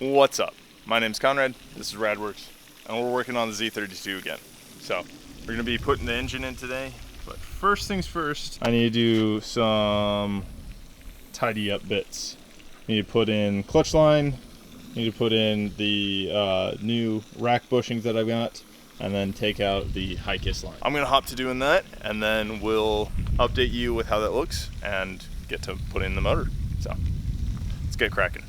What's up? My name's Conrad, this is Radworks, and we're working on the Z32 again. So, we're going to be putting the engine in today, but first things first, I need to do some tidy up bits. I need to put in clutch line, I need to put in the new rack bushings that I've got, and then take out the Hicas line. I'm going to hop to doing that, and then we'll update you with how that looks, and get to put in the motor. So, let's get cracking.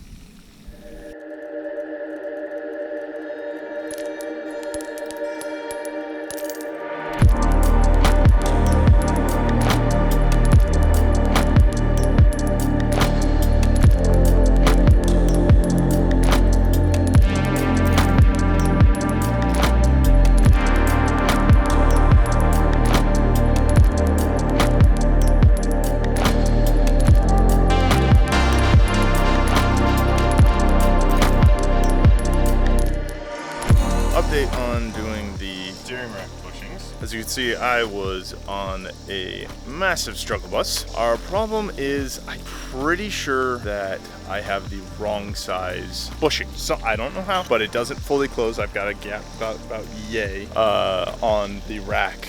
Update on doing the steering rack bushings. As you can see, I was on a massive struggle bus. Our problem is I'm pretty sure that I have the wrong size bushing. So I don't know how, but it doesn't fully close. I've got a gap about yay on the rack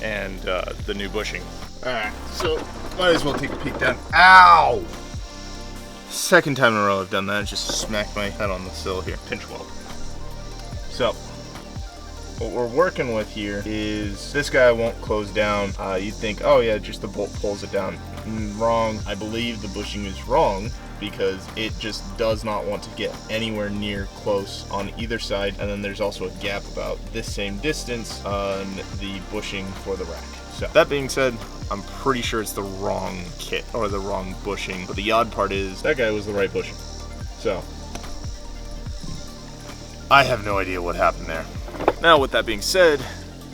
and the new bushing. Alright, so might as well take a peek down. Ow! Second time in a row I've done that. Just smacked my head on the sill here. Pinch weld. So, what we're working with here is this guy won't close down. You'd think, oh yeah, just the bolt pulls it down. Wrong. I believe the bushing is wrong because it just does not want to get anywhere near close on either side. And then there's also a gap about this same distance on the bushing for the rack. So that being said, I'm pretty sure it's the wrong kit or the wrong bushing. But the odd part is that guy was the right bushing. So I have no idea what happened there. Now, with that being said,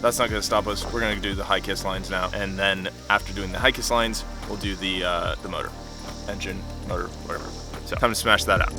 that's not going to stop us. We're going to do the Hicas lines now, and then after doing the Hicas lines, we'll do the motor, engine, motor, whatever. So, time to smash that out.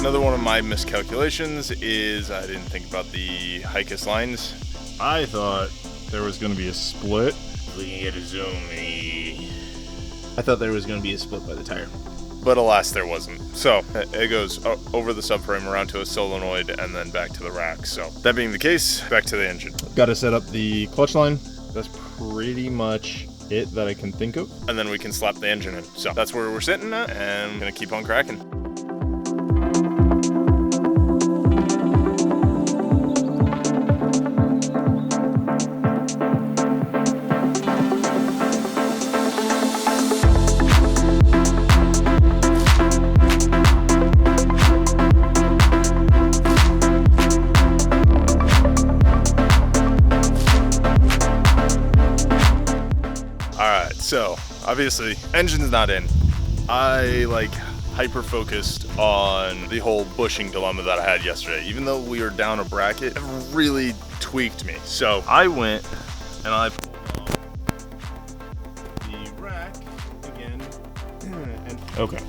Another one of my miscalculations is I didn't think about the Hicas lines. I thought there was going to be a split. We can get a zoom. I thought there was going to be a split by the tire, but alas there wasn't. So it goes over the subframe around to a solenoid and then back to the rack. So that being the case, back to the engine. Got to set up the clutch line. That's pretty much it that I can think of. And then we can slap the engine in. So that's where we're sitting at, and I'm going to keep on cracking. So, obviously, engine's not in. I hyper focused on the whole bushing dilemma that I had yesterday. Even though we were down a bracket, it really tweaked me. So I went and I pulled off the rack again. And okay,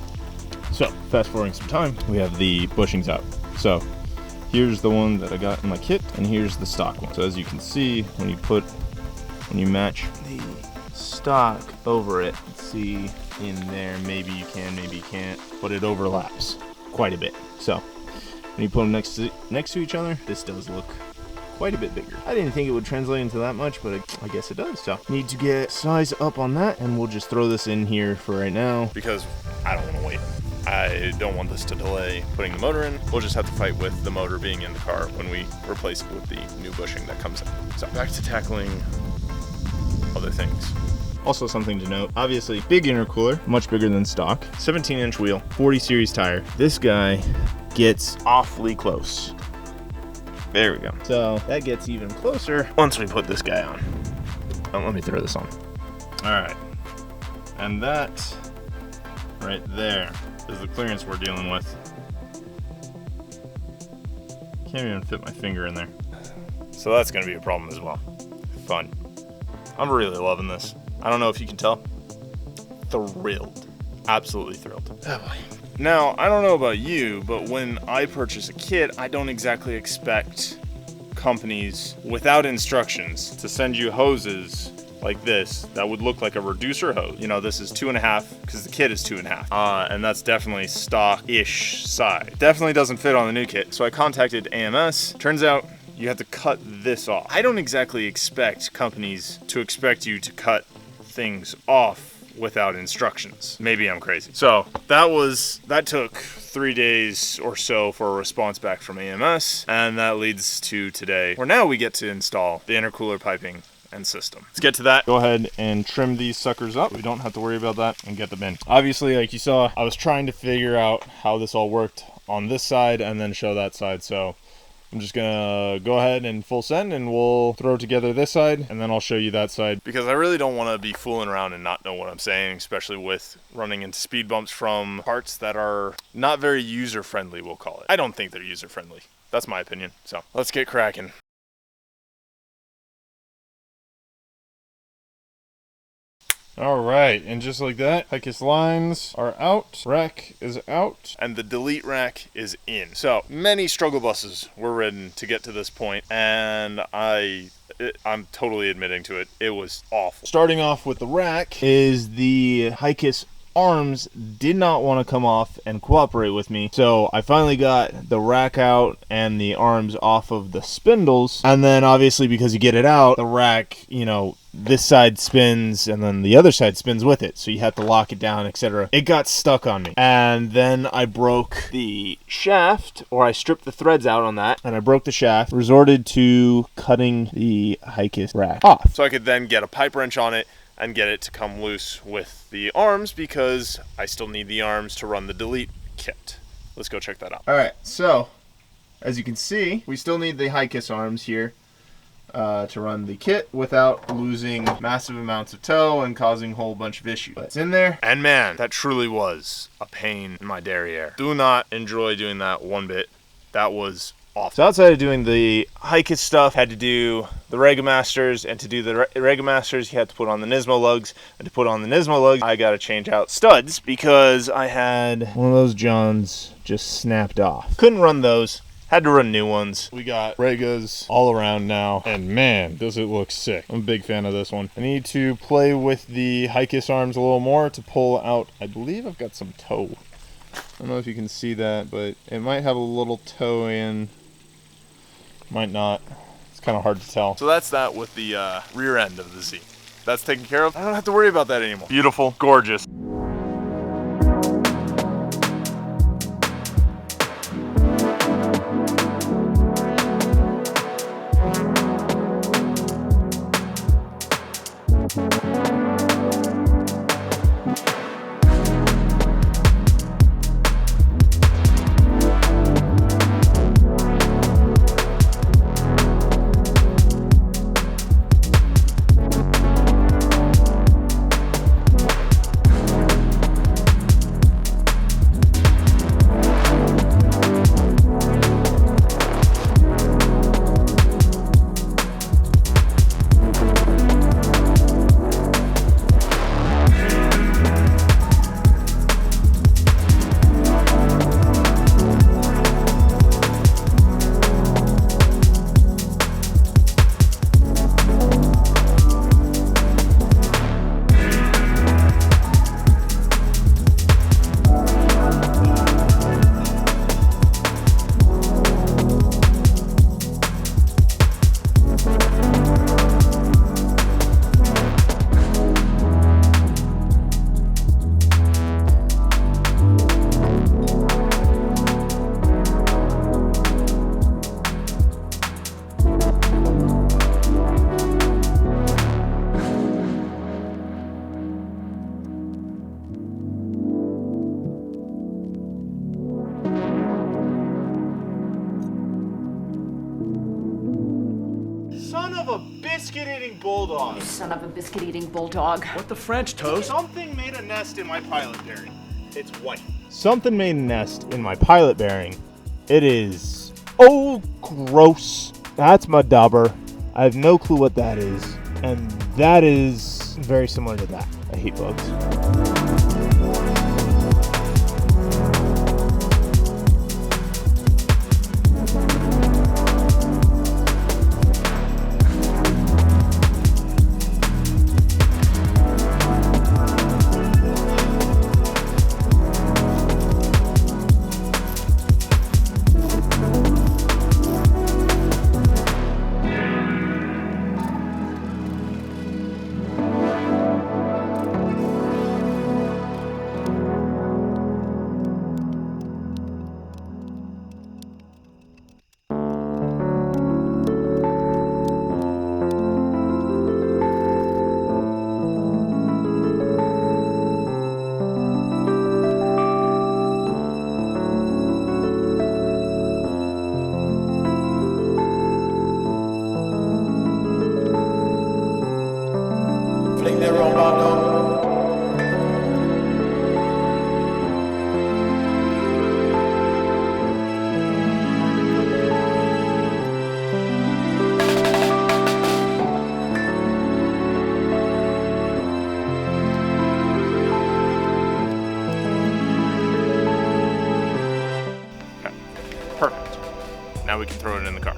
so fast forwarding some time, we have the bushings out. So here's the one that I got in my kit, and here's the stock one. So as you can see, when you match the stock over it, see in there, maybe you can, maybe you can't, but it overlaps quite a bit. So when you put them next to each other, this does look quite a bit bigger. I didn't think it would translate into that much, but I guess it does. So need to get size up on that, and we'll just throw this in here for right now because I don't want to wait. I don't want this to delay putting the motor in. We'll just have to fight with the motor being in the car when we replace it with the new bushing that comes in. So back to tackling other things. Also something to note, obviously big intercooler, much bigger than stock. 17-inch wheel, 40 series tire. This guy gets awfully close. There we go. So that gets even closer once we put this guy on. Oh, let me throw this on. All right. And that right there is the clearance we're dealing with. Can't even fit my finger in there. So that's gonna be a problem as well. Fun. I'm really loving this. I don't know if you can tell. Thrilled. Absolutely thrilled. Oh boy. Now, I don't know about you, but when I purchase a kit, I don't exactly expect companies without instructions to send you hoses like this that would look like a reducer hose. You know, this is 2.5 because the kit is 2.5, and that's definitely stock-ish size. Definitely doesn't fit on the new kit. So I contacted AMS. Turns out you have to cut this off. I don't exactly expect companies to expect you to cut things off without instructions. Maybe I'm crazy. So that took 3 days or so for a response back from AMS, and that leads to today, where now we get to install the intercooler piping and system. Let's get to that. Go ahead and trim these suckers up. We don't have to worry about that and get them in. Obviously, like you saw, I was trying to figure out how this all worked on this side and then show that side. So I'm just gonna go ahead and full send, and we'll throw together this side and then I'll show you that side, because I really don't want to be fooling around and not know what I'm saying, especially with running into speed bumps from parts that are not very user friendly, we'll call it. I don't think they're user friendly. That's my opinion. So let's get cracking. All right, and just like that, Hicas lines are out, rack is out, and the delete rack is in. So many struggle buses were ridden to get to this point, and I'm totally admitting to it. It was awful. Starting off with the rack is the Hicas arms did not want to come off and cooperate with me, so I finally got the rack out and the arms off of the spindles, and then obviously because you get it out, the rack, you know, this side spins and then the other side spins with it, so you have to lock it down, etc. It got stuck on me, and then I broke the shaft, or I stripped the threads out on that, and I broke the shaft, resorted to cutting the Hicas rack off so I could then get a pipe wrench on it and get it to come loose with the arms, because I still need the arms to run the delete kit. Let's go check that out. All right, so as you can see, we still need the Hicas arms here to run the kit without losing massive amounts of tow and causing a whole bunch of issues. But it's in there, and man, that truly was a pain in my derriere. Do not enjoy doing that one bit. That was awful. So outside of doing the Hicas stuff, had to do the Regamasters, and to do the Regamasters you had to put on the Nismo lugs, and to put on the Nismo lugs I got to change out studs because I had one of those Johns just snapped off. Couldn't run those. Had to run new ones. We got Regas all around now, and man, does it look sick. I'm a big fan of this one. I need to play with the Hicas arms a little more to pull out. I believe I've got some toe. I don't know if you can see that, but it might have a little toe in. Might not. It's kind of hard to tell. So that's that with the rear end of the Z. That's taken care of. I don't have to worry about that anymore. Beautiful, gorgeous. biscuit-eating bulldog. You son of a biscuit-eating bulldog. What the French toast? Something made a nest in my pilot bearing. It's white. Something made a nest in my pilot bearing. It is, oh, gross. That's my dauber. I have no clue what that is. And that is very similar to that. I hate bugs. Perfect. Now we can throw it in the car.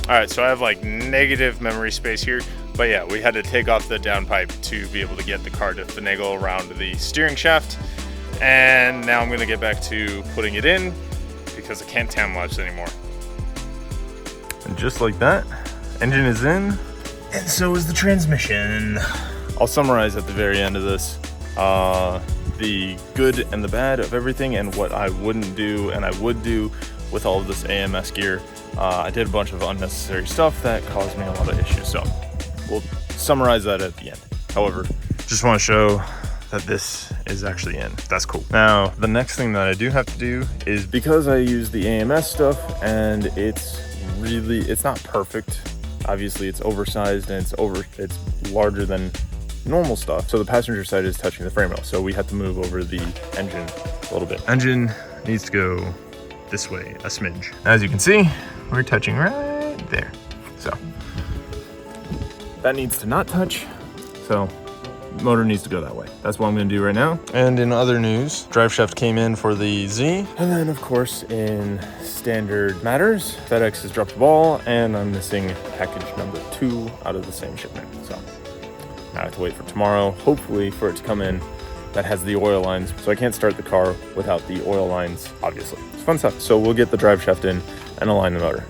All right, so I have like negative memory space here, but yeah, we had to take off the downpipe to be able to get the car to finagle around the steering shaft. And now I'm gonna get back to putting it in because I can't time lapse anymore. And just like that, engine is in, and so is the transmission. I'll summarize at the very end of this, the good and the bad of everything and what I wouldn't do and I would do with all of this AMS gear. I did a bunch of unnecessary stuff that caused me a lot of issues, so we'll summarize that at the end. However, just want to show that this is actually in. That's cool. Now, the next thing that I do have to do is, because I use the AMS stuff and it's not perfect. Obviously it's oversized and it's larger than normal stuff. So the passenger side is touching the frame rail. So we have to move over the engine a little bit. Engine needs to go this way a smidge. As you can see, we're touching right there. So that needs to not touch. So motor needs to go that way. That's what I'm gonna do right now. And in other news, drive shaft came in for the Z. And then of course in standard matters, FedEx has dropped the ball and I'm missing package number 2 out of the same shipment. So I have to wait for tomorrow, hopefully, for it to come in that has the oil lines. So I can't start the car without the oil lines, obviously. It's fun stuff. So we'll get the drive shaft in and align the motor.